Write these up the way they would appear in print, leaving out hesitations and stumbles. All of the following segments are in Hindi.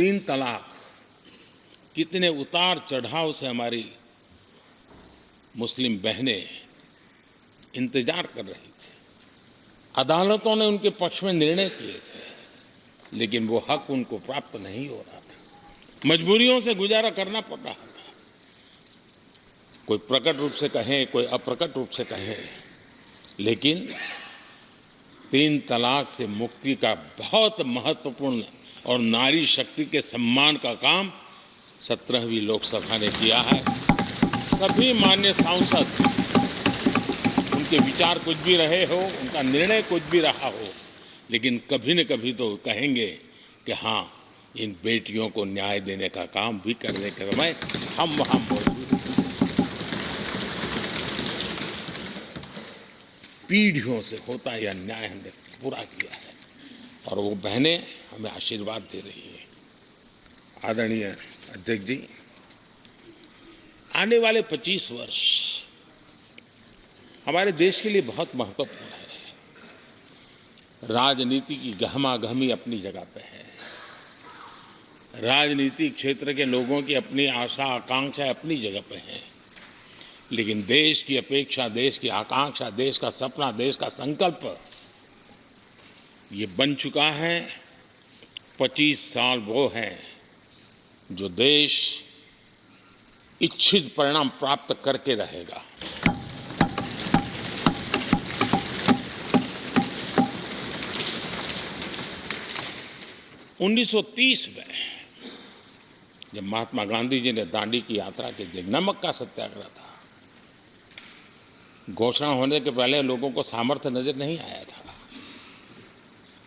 तीन तलाक कितने उतार चढ़ाव से हमारी मुस्लिम बहनें इंतजार कर रही थी। अदालतों ने उनके पक्ष में निर्णय किए थे, लेकिन वो हक उनको प्राप्त नहीं हो रहा था। मजबूरियों से गुजारा करना पड़ रहा था। कोई प्रकट रूप से कहे, कोई अप्रकट रूप से कहे, लेकिन तीन तलाक से मुक्ति का बहुत महत्वपूर्ण और नारी शक्ति के सम्मान का काम 17वीं लोकसभा ने किया है। सभी माननीय सांसद, उनके विचार कुछ भी रहे हो, उनका निर्णय कुछ भी रहा हो, लेकिन कभी न कभी तो कहेंगे कि हाँ, इन बेटियों को न्याय देने का काम भी करने के समय हम वहाँ मौजूद हैं। पीढ़ियों से होता यह न्याय हमने पूरा किया है और वो बहनें हमें आशीर्वाद दे रही है। आदरणीय अध्यक्ष जी, आने वाले 25 वर्ष हमारे देश के लिए बहुत महत्वपूर्ण है। राजनीति की गहमागहमी अपनी जगह पे है, राजनीतिक क्षेत्र के लोगों की अपनी आशा आकांक्षा अपनी जगह पे है, लेकिन देश की अपेक्षा, देश की आकांक्षा, देश का सपना, देश का संकल्प ये बन चुका है। 25 साल वो हैं जो देश इच्छित परिणाम प्राप्त करके रहेगा। (1930) में जब महात्मा गांधी जी ने दांडी की यात्रा की थी, नमक का सत्याग्रह था, घोषणा होने के पहले लोगों को सामर्थ्य नजर नहीं आया था।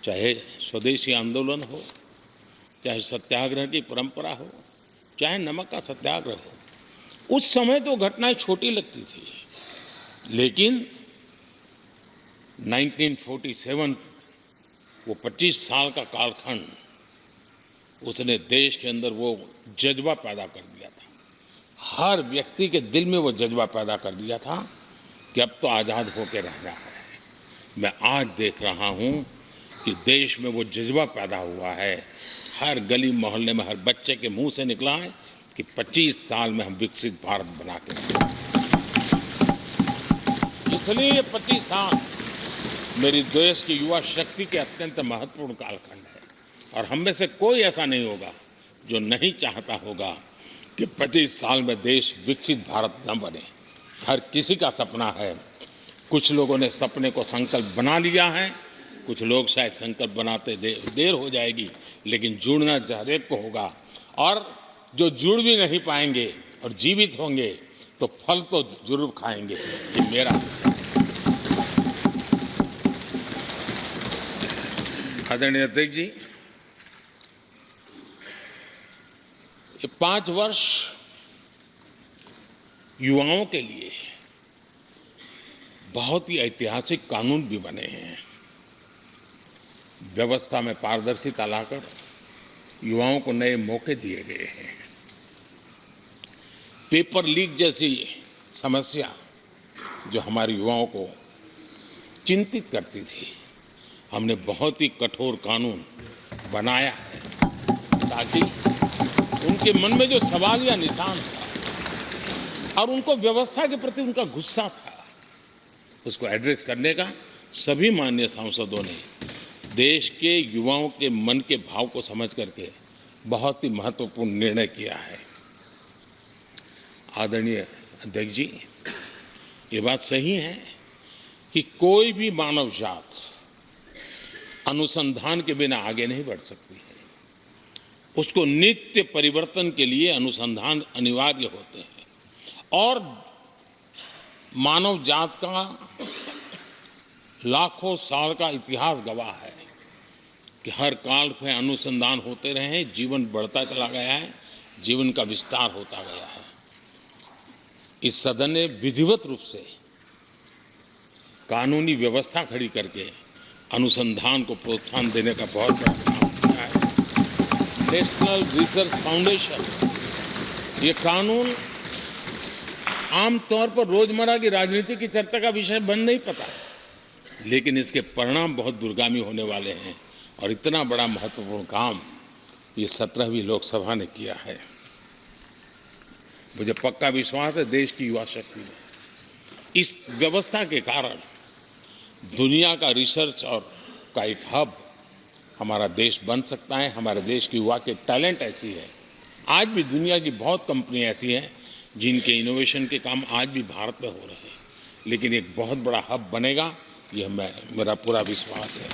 चाहे स्वदेशी आंदोलन हो, चाहे सत्याग्रह की परंपरा हो, चाहे नमक का सत्याग्रह हो, उस समय तो घटनाएं छोटी लगती थी, लेकिन 1947 वो 25 साल का कालखंड, उसने देश के अंदर वो जज्बा पैदा कर दिया था। हर व्यक्ति के दिल में वो जज्बा पैदा कर दिया था कि अब तो आज़ाद होकर रहना है। मैं आज देख रहा हूँ कि देश में वो जज्बा पैदा हुआ है। हर गली मोहल्ले में हर बच्चे के मुंह से निकला है कि 25 साल में हम विकसित भारत बना के रहेंगे। इसलिए ये 25 साल मेरी देश की युवा शक्ति के अत्यंत महत्वपूर्ण कालखंड है और हम में से कोई ऐसा नहीं होगा जो नहीं चाहता होगा कि 25 साल में देश विकसित भारत न बने। हर किसी का सपना है। कुछ लोगों ने सपने को संकल्प बना लिया है, कुछ लोग शायद संकल्प बनाते देर हो जाएगी, लेकिन जुड़ना हर एक को होगा। और जो जुड़ भी नहीं पाएंगे और जीवित होंगे तो फल तो जरूर खाएंगे। ये मेरा आदरणीय अध्यक्ष जी, ये 5 वर्ष युवाओं के लिए बहुत ही ऐतिहासिक कानून भी बने हैं। व्यवस्था में पारदर्शिता लाकर युवाओं को नए मौके दिए गए हैं। पेपर लीक जैसी समस्या जो हमारे युवाओं को चिंतित करती थी, हमने बहुत ही कठोर कानून बनाया है ताकि उनके मन में जो सवाल या निशान था और उनको व्यवस्था के प्रति उनका गुस्सा था, उसको एड्रेस करने का सभी माननीय सांसदों ने देश के युवाओं के मन के भाव को समझ करके बहुत ही महत्वपूर्ण निर्णय किया है। आदरणीय अध्यक्ष जी, ये बात सही है कि कोई भी मानव जात अनुसंधान के बिना आगे नहीं बढ़ सकती है। उसको नित्य परिवर्तन के लिए अनुसंधान अनिवार्य होते हैं और मानव जात का लाखों साल का इतिहास गवाह है कि हर काल में अनुसंधान होते रहे हैं, जीवन बढ़ता चला गया है, जीवन का विस्तार होता गया है। इस सदन ने विधिवत रूप से कानूनी व्यवस्था खड़ी करके अनुसंधान को प्रोत्साहन देने का बहुत बड़ा काम किया है। नेशनल रिसर्च फाउंडेशन, ये कानून आमतौर पर रोजमर्रा की राजनीति की चर्चा का विषय बन नहीं पता, लेकिन इसके परिणाम बहुत दूरगामी होने वाले हैं और इतना बड़ा महत्वपूर्ण काम ये 17वीं लोकसभा ने किया है। मुझे पक्का विश्वास है देश की युवा शक्ति में इस व्यवस्था के कारण दुनिया का रिसर्च और का एक हब हमारा देश बन सकता है। हमारे देश की युवा के टैलेंट ऐसी है, आज भी दुनिया की बहुत कंपनियां ऐसी हैं जिनके इनोवेशन के काम आज भी भारत में हो रहे हैं, लेकिन एक बहुत बड़ा हब बनेगा, यह मेरा पूरा विश्वास है।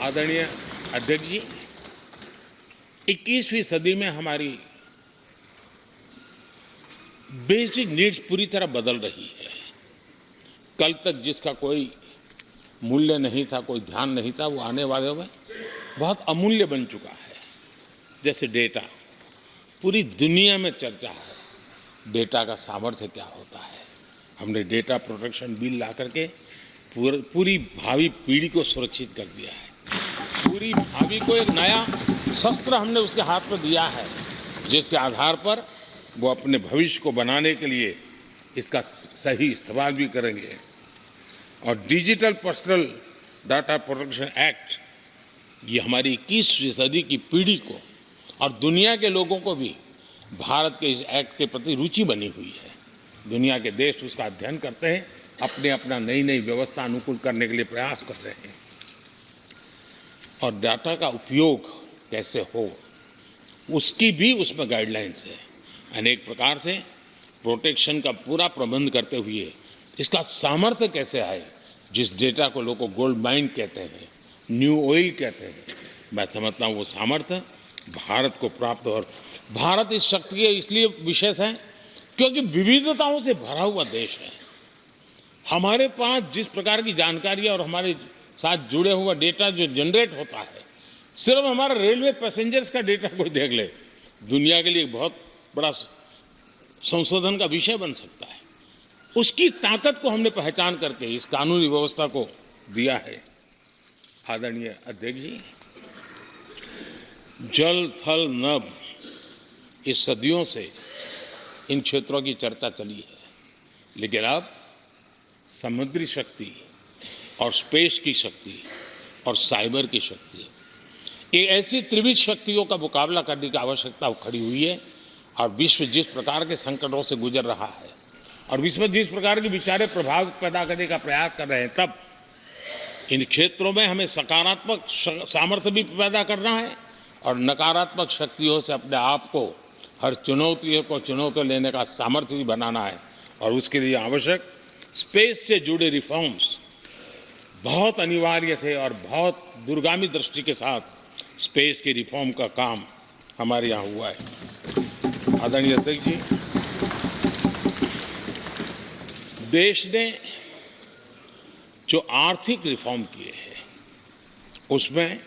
आदरणीय अध्यक्ष जी, 21वीं सदी में हमारी बेसिक नीड्स पूरी तरह बदल रही है। कल तक जिसका कोई मूल्य नहीं था, कोई ध्यान नहीं था, वो आने वाले में बहुत अमूल्य बन चुका है। जैसे डेटा, पूरी दुनिया में चर्चा है डेटा का सामर्थ्य क्या होता है। हमने डेटा प्रोटेक्शन बिल ला करके पूरी भावी पीढ़ी को सुरक्षित कर दिया है। पूरी भावी को एक नया शस्त्र हमने उसके हाथ में दिया है, जिसके आधार पर वो अपने भविष्य को बनाने के लिए इसका सही इस्तेमाल भी करेंगे। और digital personal data protection act, ये हमारी 21वीं सदी की पीढ़ी को और दुनिया के लोगों को भी भारत के इस एक्ट के प्रति रुचि बनी हुई है। दुनिया के देश उसका अध्ययन करते हैं, अपना नई नई व्यवस्था अनुकूल करने के लिए प्रयास कर रहे हैं। और डाटा का उपयोग कैसे हो, उसकी भी उसमें गाइडलाइंस है। अनेक प्रकार से प्रोटेक्शन का पूरा प्रबंध करते हुए इसका सामर्थ्य कैसे आए, जिस डेटा को लोगों गोल्ड माइन कहते हैं, न्यू ऑयल कहते हैं, मैं समझता हूँ वो सामर्थ्य भारत को प्राप्त हो। और भारत इस शक्ति के इसलिए विशेष है क्योंकि विविधताओं से भरा हुआ देश है। हमारे पास जिस प्रकार की जानकारी और हमारे साथ जुड़े हुआ डेटा जो जनरेट होता है, सिर्फ हमारा रेलवे पैसेंजर्स का डेटा कोई देख ले, दुनिया के लिए बहुत बड़ा संशोधन का विषय बन सकता है। उसकी ताकत को हमने पहचान करके इस कानूनी व्यवस्था को दिया है। आदरणीय अध्यक्ष जी, जल थल नभ, इस सदियों से इन क्षेत्रों की चर्चा चली है, लेकिन अब समुद्री शक्ति और स्पेस की शक्ति और साइबर की शक्ति, ये ऐसी त्रिविध शक्तियों का मुकाबला करने की आवश्यकता खड़ी हुई है। और विश्व जिस प्रकार के संकटों से गुजर रहा है और विश्व जिस प्रकार के विचारे प्रभाव पैदा करने का प्रयास कर रहे हैं, तब इन क्षेत्रों में हमें सकारात्मक सामर्थ्य भी पैदा करना है और नकारात्मक शक्तियों से अपने आप को, हर चुनौती को चुनौती लेने का सामर्थ्य भी बनाना है। और उसके लिए आवश्यक स्पेस से जुड़े रिफॉर्म्स बहुत अनिवार्य थे और बहुत दूरगामी दृष्टि के साथ स्पेस के रिफॉर्म का काम हमारे यहाँ हुआ है। आदरणीय अध्यक्ष जी, देश ने जो आर्थिक रिफॉर्म किए हैं उसमें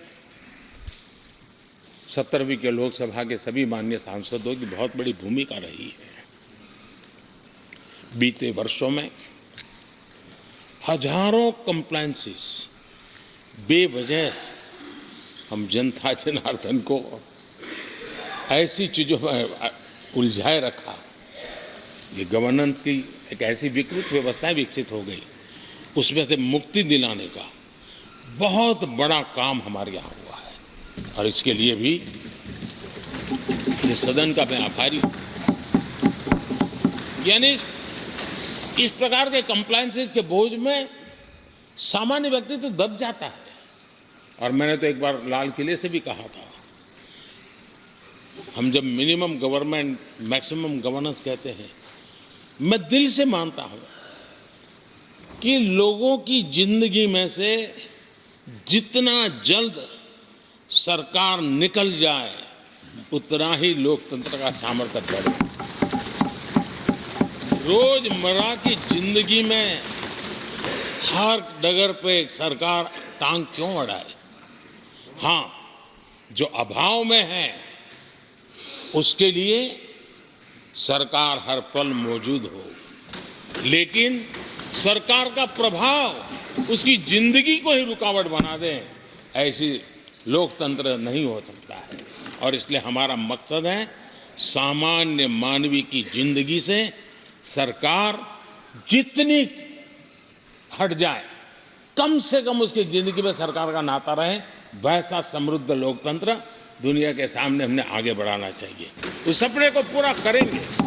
17वीं के लोकसभा के सभी माननीय सांसदों की बहुत बड़ी भूमिका रही है। बीते वर्षों में हजारों कंप्लायंसेस बेवजह हम जनता जनार्दन को ऐसी चीज़ों में उलझाए रखा। ये गवर्नेंस की एक ऐसी विकृत व्यवस्था विकसित हो गई, उसमें से मुक्ति दिलाने का बहुत बड़ा काम हमारे यहाँ हुआ है। और इसके लिए भी ये सदन का मैं आभारी हूँ। यानी इस प्रकार के कंप्लायंसेस के बोझ में सामान्य व्यक्ति तो दब जाता है। और मैंने तो एक बार लाल किले से भी कहा था, हम जब मिनिमम गवर्नमेंट मैक्सिमम गवर्नेंस कहते हैं, मैं दिल से मानता हूं कि लोगों की जिंदगी में से जितना जल्द सरकार निकल जाए उतना ही लोकतंत्र का सामर्थ्य बढ़े। रोजमर्रा की जिंदगी में हर डगर पे सरकार टांग क्यों अड़ाए। हाँ, जो अभाव में है उसके लिए सरकार हर पल मौजूद हो, लेकिन सरकार का प्रभाव उसकी जिंदगी को ही रुकावट बना दे, ऐसी लोकतंत्र नहीं हो सकता है। और इसलिए हमारा मकसद है सामान्य मानवी की जिंदगी से सरकार जितनी हट जाए, कम से कम उसकी जिंदगी में सरकार का नाता रहे, वैसा समृद्ध लोकतंत्र दुनिया के सामने हमने आगे बढ़ाना चाहिए। उस सपने को पूरा करेंगे।